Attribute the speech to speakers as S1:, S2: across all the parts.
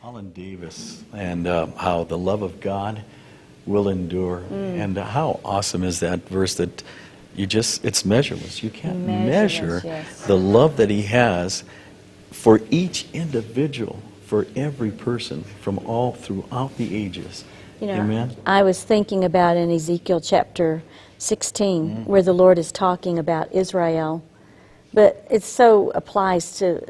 S1: Holland Davis, and how the love of God will endure. And how awesome is that verse that it's measureless. You can't measure
S2: yes.
S1: the love that he has for each individual, for every person from all throughout the ages.
S2: You know,
S1: Amen.
S2: I was thinking about in Ezekiel chapter 16, where the Lord is talking about Israel, but it so applies to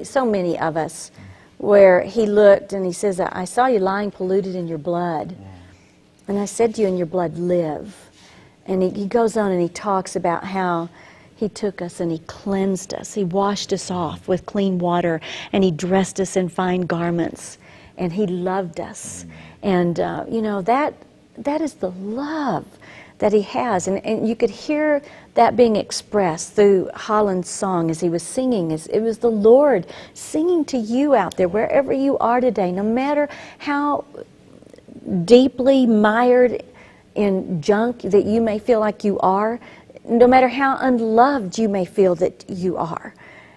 S2: so many of us, where he looked and he says, I saw you lying polluted in your blood, and I said to you, in your blood live. And he goes on and he talks about how he took us and he cleansed us. He washed us off with clean water, and he dressed us in fine garments, and he loved us. And, that is the love that he has. And you could hear that being expressed through Holland's song as he was singing. It was the Lord singing to you out there, wherever you are today, no matter how deeply mired in junk that you may feel like you are, no matter how unloved you may feel that you are.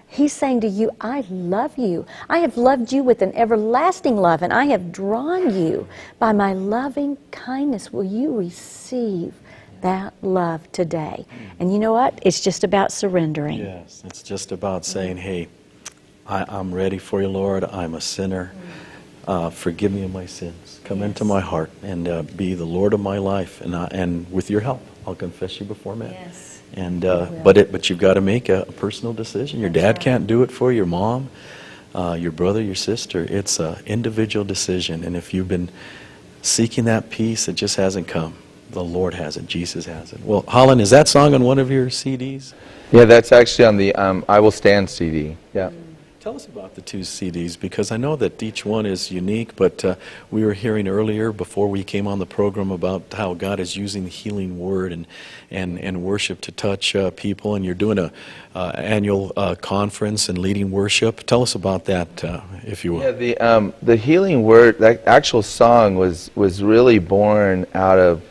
S2: He's saying to you, I love you. I have loved you with an everlasting love, and I have drawn you by my loving kindness. Will you receive that love today? And you know what? It's just about surrendering.
S1: Yes, it's just about saying, hey, I'm ready for you, Lord. I'm a sinner. Forgive me of my sins. Come into my heart and be the Lord of my life. And with your help, I'll confess you before men.
S2: Yes.
S1: And but you've got to make a personal decision. Your dad can't do it for you, your mom, your brother, your sister. It's an individual decision. And if you've been seeking that peace, it just hasn't come. The Lord has it. Jesus has it. Well, Holland, is that song on one of your CDs?
S3: Yeah, that's actually on the I Will Stand CD. Yeah.
S1: Tell us about the two CDs, because I know that each one is unique, but we were hearing earlier before we came on the program about how God is using the healing word and worship to touch people, and you're doing a annual conference and leading worship. Tell us about that, if you will.
S3: Yeah, the healing word, that actual song was really born out of,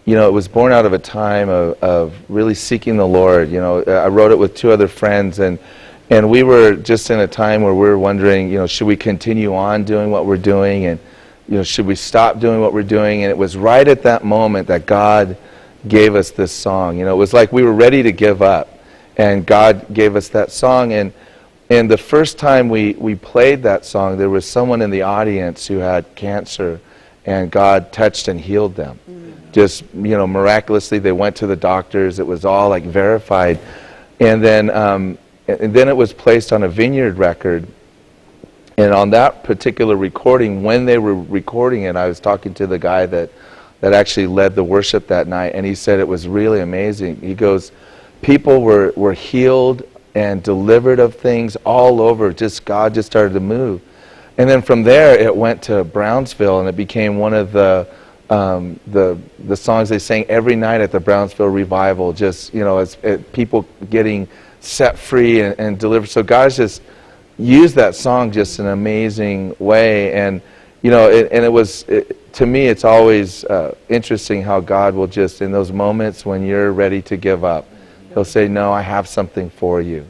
S3: it was born out of a time of really seeking the Lord. I wrote it with two other friends, and we were just in a time where we were wondering, should we continue on doing what we're doing, and should we stop doing what we're doing? And it was right at that moment that God gave us this song. It was like we were ready to give up, and God gave us that song. And the first time we played that song, there was someone in the audience who had cancer, and God touched and healed them. Just miraculously, they went to the doctors. It was all like verified, and then it was placed on a Vineyard record. And on that particular recording, when they were recording it, I was talking to the guy that actually led the worship that night, and he said it was really amazing. He goes, people were healed and delivered of things all over. God just started to move. And then from there, it went to Brownsville, and it became one of the songs they sang every night at the Brownsville revival, just, as people getting set free and delivered. So God's just used that song just in an amazing way. And, to me, it's always interesting how God will just, in those moments when you're ready to give up, He'll say, no, I have something for you,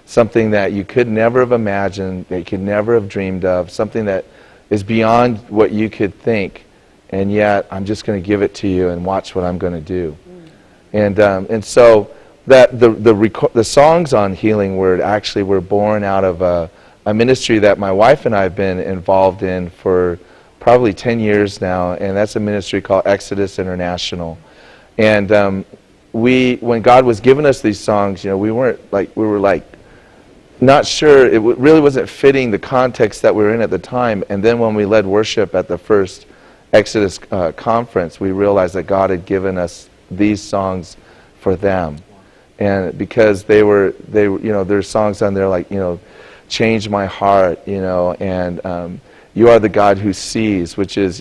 S3: something that you could never have imagined, that you could never have dreamed of, something that is beyond what you could think, and yet I'm just going to give it to you and watch what I'm going to do. And so that the songs on Healing Word actually were born out of a ministry that my wife and I have been involved in for probably 10 years now, and that's a ministry called Exodus International. And when God was giving us these songs, we were not sure, it really wasn't fitting the context that we were in at the time. And then when we led worship at the first Exodus conference, we realized that God had given us these songs for them. And because there's songs on there like, Change My Heart, and You Are the God Who Sees, which is,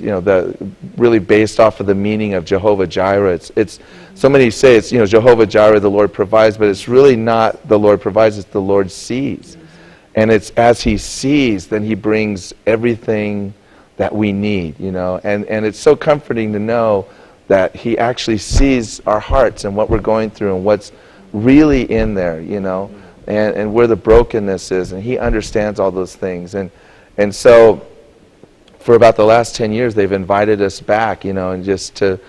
S3: really based off of the meaning of Jehovah Jireh. It's so many say it's, Jehovah Jireh, the Lord provides, but it's really not the Lord provides, it's the Lord sees. And it's as He sees, then He brings everything that we need, and it's so comforting to know that He actually sees our hearts and what we're going through and what's really in there, and where the brokenness is, and He understands all those things. And And so for about the last 10 years, they've invited us back, and just to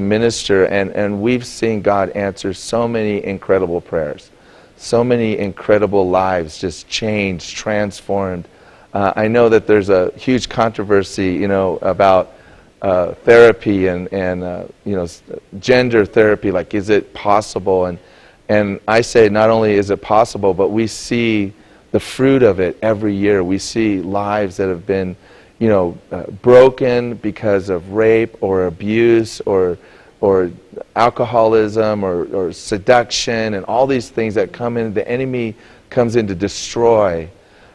S3: minister. And we've seen God answer so many incredible prayers, so many incredible lives just changed, transformed. I know that there's a huge controversy, about therapy and gender therapy. Like, is it possible? And I say not only is it possible, but we see the fruit of it every year. We see lives that have been, broken because of rape or abuse or alcoholism or seduction and all these things that come in. The enemy comes in to destroy,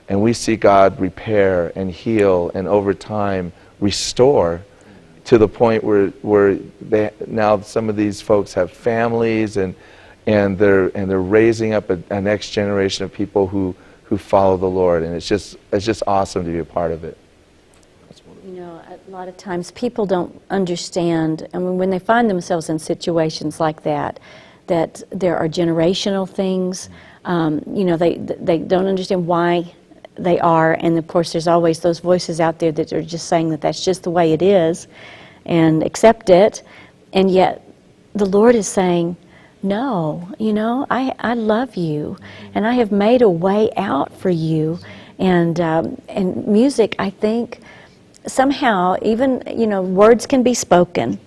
S3: and we see God repair and heal and over time restore to the point where now some of these folks have families and they're raising up a next generation of people who follow the Lord, and it's just awesome to be a part of it.
S2: A lot of times people don't understand, and when they find themselves in situations like that there are generational things. They don't understand why they are, and of course there's always those voices out there that are just saying that that's just the way it is, and accept it. And yet the Lord is saying, no, I love you, and I have made a way out for you. And music, I think, somehow, even, words can be spoken,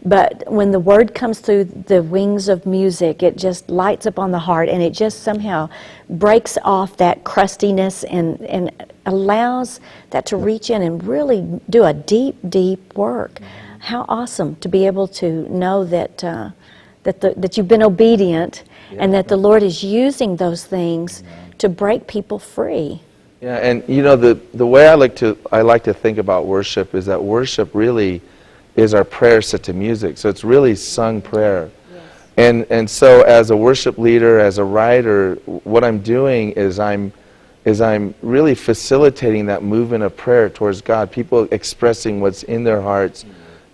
S2: but when the word comes through the wings of music, it just lights up on the heart, and it just somehow breaks off that crustiness and allows that to reach in and really do a deep, deep work. How awesome to be able to know that that you've been obedient, and that the Lord is using those things to break people free.
S3: Yeah, and the way I like to think about worship is that worship really is our prayer set to music. So it's really sung prayer. Yes. And so as a worship leader, as a writer, what I'm doing is I'm really facilitating that movement of prayer towards God, people expressing what's in their hearts,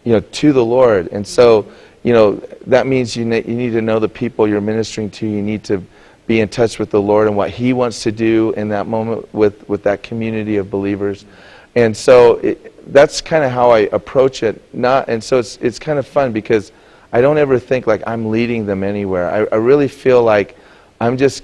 S3: to the Lord. And so, that means you need to know the people you're ministering to. You need to be in touch with the Lord and what He wants to do in that moment with that community of believers. And so that's kind of how I approach it. And so it's kind of fun because I don't ever think like I'm leading them anywhere. I really feel like I'm just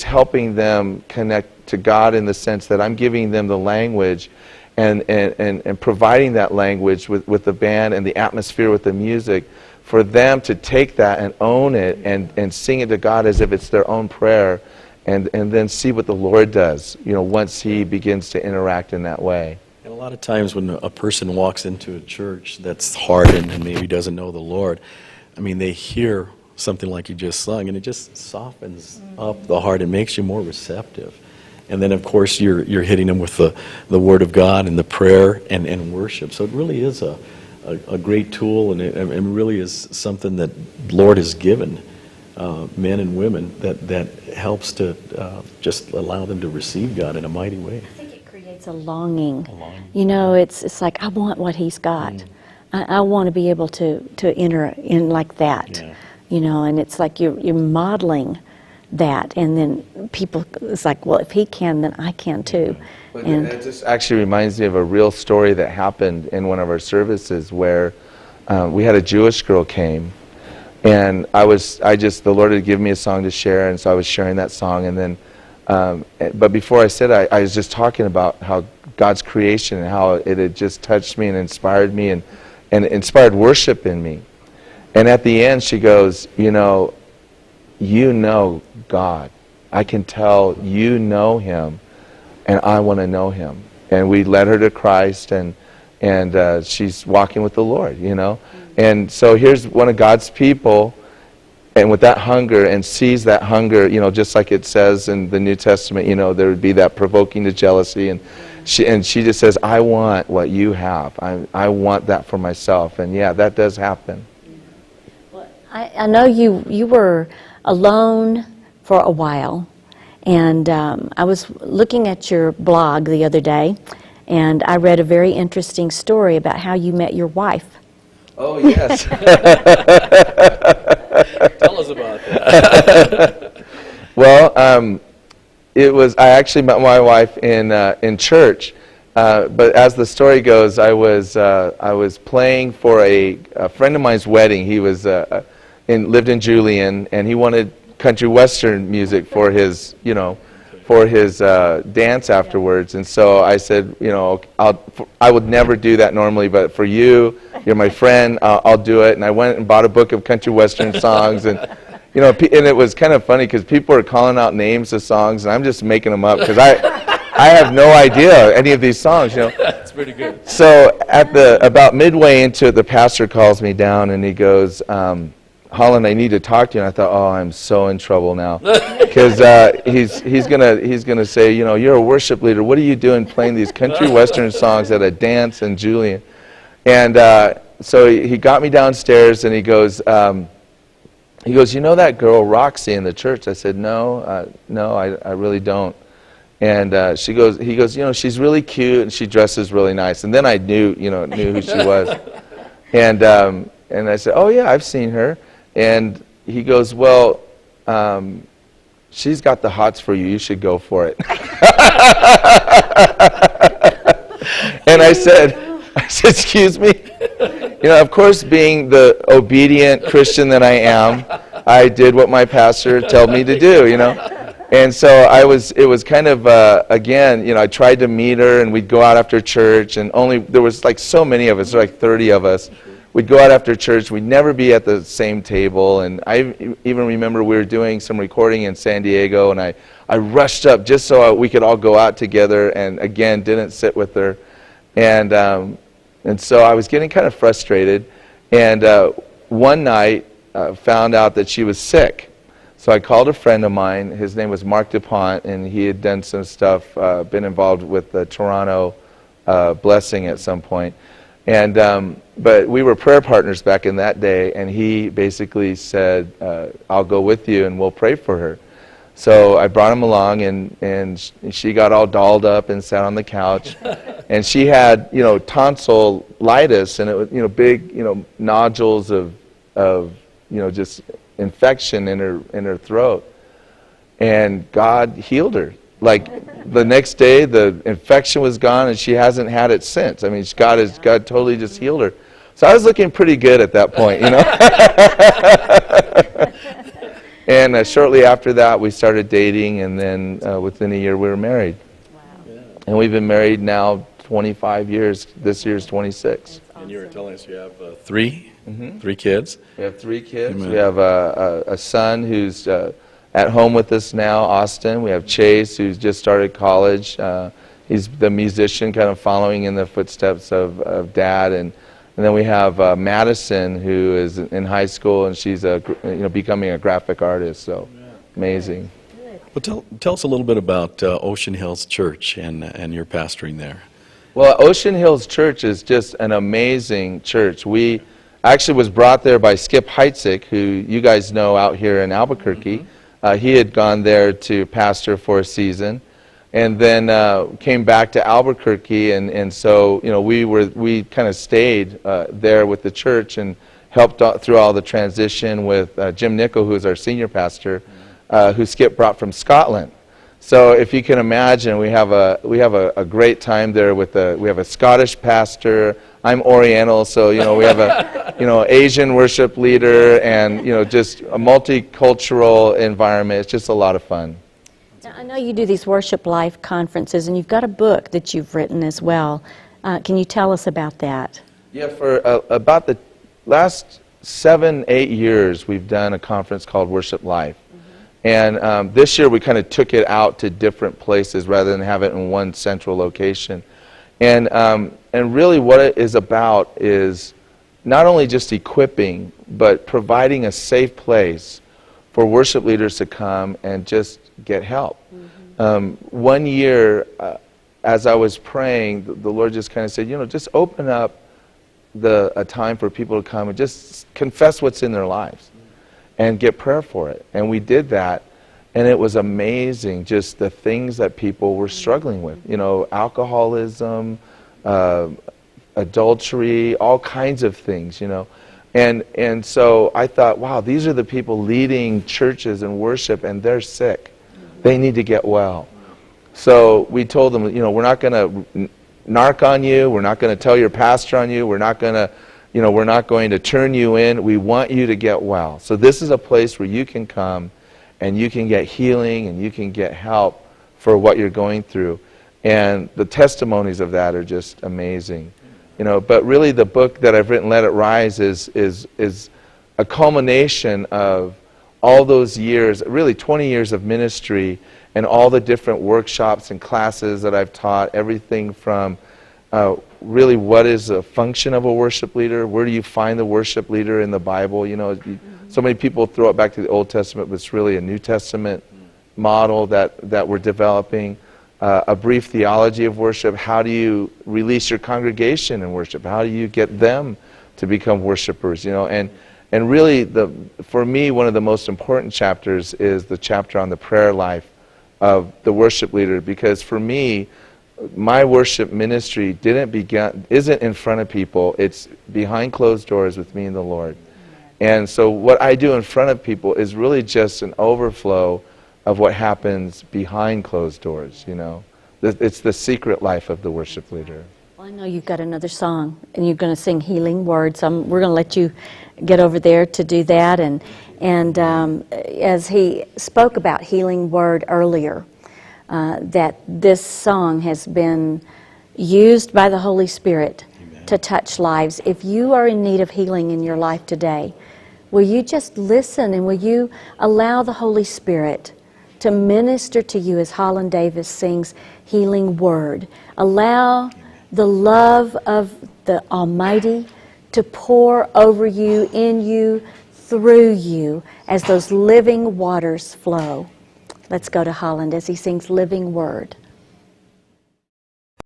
S3: helping them connect to God in the sense that I'm giving them the language and providing that language with the band and the atmosphere with the music for them to take that and own it and sing it to God as if it's their own prayer, and then see what the Lord does, once He begins to interact in that way.
S1: And a lot of times when a person walks into a church that's hardened and maybe doesn't know the Lord, they hear something like you just sung, and it just softens up the heart and makes you more receptive. And then, of course, you're hitting them with the Word of God and the prayer and worship. So it really is a great tool, and it really is something that the Lord has given men and women that helps to just allow them to receive God in a mighty way.
S2: I think it creates a longing. It's like, I want what He's got. I want to be able to enter in like that. Yeah. And it's like you're modeling that, and then people, it's like, well, if He can, then I can too.
S3: And it just actually reminds me of a real story that happened in one of our services where we had a Jewish girl came, and the Lord had given me a song to share, and so I was sharing that song, and then, but before I said it, I was just talking about how God's creation and how it had just touched me and inspired me and inspired worship in me. And at the end, she goes, God. I can tell you know Him, and I want to know Him. And we led her to Christ, and she's walking with the Lord, And so here's one of God's people, and with that hunger, and sees that hunger, just like it says in the New Testament, there would be that provoking to jealousy, and she just says, I want what you have. I want that for myself. And yeah, that does happen.
S2: Well, I know you were alone for a while, and I was looking at your blog the other day, and I read a very interesting story about how you met your wife.
S3: Oh, yes.
S1: Tell us about that.
S3: Well, I actually met my wife in church, But as the story goes, I was playing for a friend of mine's wedding. He was lived in Julian, and he wanted country western music for his dance afterwards. And so I said, I would never do that normally, but for you, you're my friend, I'll do it. And I went and bought a book of country western songs, and and it was kind of funny because people were calling out names of songs, and I'm just making them up because I have no idea any of these songs.
S1: That's pretty good.
S3: So about midway into it, the pastor calls me down and he goes, Holland, I need to talk to you. And I thought, oh, I'm so in trouble now, because he's gonna say, you're a worship leader. What are you doing playing these country western songs at a dance in Julian? And so he got me downstairs and he goes, you know that girl Roxy in the church? I said, no, I really don't. And he goes, she's really cute and she dresses really nice. And then I knew who she was. And I said, oh yeah, I've seen her. And he goes, well, she's got the hots for you. You should go for it. And I said, excuse me? Of course, being the obedient Christian that I am, I did what my pastor told me to do, And so it was kind of, again, I tried to meet her, and we'd go out after church, and there was like so many of us, like 30 of us. We'd go out after church. We'd never be at the same table. And I even remember we were doing some recording in San Diego, and I rushed up just so we could all go out together, and again, didn't sit with her. And so I was getting kind of frustrated. And one night, found out that she was sick. So I called a friend of mine. His name was Mark DuPont, and he had done some stuff, been involved with the Toronto Blessing at some point. But we were prayer partners back in that day, and he basically said, I'll go with you and we'll pray for her. So I brought him along, and she got all dolled up and sat on the couch. And she had, tonsillitis, and it was, big, nodules of just infection in her throat. And God healed her. Like the next day, the infection was gone, and she hasn't had it since. I mean, God totally just healed her. So I was looking pretty good at that point, And shortly after that, we started dating, and then within a year, we were married.
S2: Wow.
S1: Yeah.
S3: And we've been married now 25 years. This year's 26.
S2: Awesome.
S1: And you were telling us you have three kids.
S3: We have 3 kids.
S1: Amen.
S3: We have a son who's at home with us now, Austin. We have Chase, who's just started college. He's the musician, kind of following in the footsteps of Dad. And then we have Madison, who is in high school, and she's becoming a graphic artist. So amazing.
S1: Well, tell us a little bit about Ocean Hills Church and your pastoring there.
S3: Well, Ocean Hills Church is just an amazing church. We actually was brought there by Skip Heitzig, who you guys know out here in Albuquerque. He had gone there to pastor for a season, and then came back to Albuquerque, and so we kind of stayed there with the church and helped through all the transition with Jim Nichol, who is our senior pastor, who Skip brought from Scotland. So if you can imagine, we have a great time there we have a Scottish pastor. I'm Oriental, so we have a Asian worship leader, and just a multicultural environment. It's just a lot of fun.
S2: Now, I know you do these Worship Life conferences, and you've got a book that you've written as well. Can you tell us about that?
S3: Yeah, for about the last 7-8 years, we've done a conference called Worship Life. And this year we kind of took it out to different places rather than have it in one central location. And really what it is about is not only just equipping, but providing a safe place for worship leaders to come and just get help. One year, as I was praying, the Lord just kind of said, just open up a time for people to come and just confess what's in their lives and get prayer for it. And we did that, and it was amazing, just the things that people were struggling with. Alcoholism, adultery, all kinds of things, And so I thought, wow, these are the people leading churches and worship, and they're sick. They need to get well. So we told them, we're not going to narc on you. We're not going to tell your pastor on you. We're not going to, we're not going to turn you in. We want you to get well. So this is a place where you can come and you can get healing and you can get help for what you're going through. And the testimonies of that are just amazing. But really the book that I've written, Let It Rise, is a culmination of all those years, really 20 years of ministry, and all the different workshops and classes that I've taught, everything from really what is the function of a worship leader, where do you find the worship leader in the Bible. So many people throw it back to the Old Testament, but it's really a New Testament model that we're developing. A brief theology of worship. How do you release your congregation in worship? How do you get them to become worshipers? And really, for me, one of the most important chapters is the chapter on the prayer life of the worship leader, because for me, my worship ministry isn't in front of people. It's behind closed doors with me and the Lord. And so what I do in front of people is really just an overflow of what happens behind closed doors. It's the secret life of the worship leader.
S2: Well, I know you've got another song, and you're going to sing Healing Words. We're going to let you get over there to do that. And as he spoke about Healing Word earlier, that this song has been used by the Holy Spirit to touch lives. If you are in need of healing in your life today, will you just listen and will you allow the Holy Spirit to minister to you as Holland Davis sings Healing Word? Allow the love of the Almighty to pour over you, in you, through you, as those living waters flow. Let's go to Holland as he sings Living Word.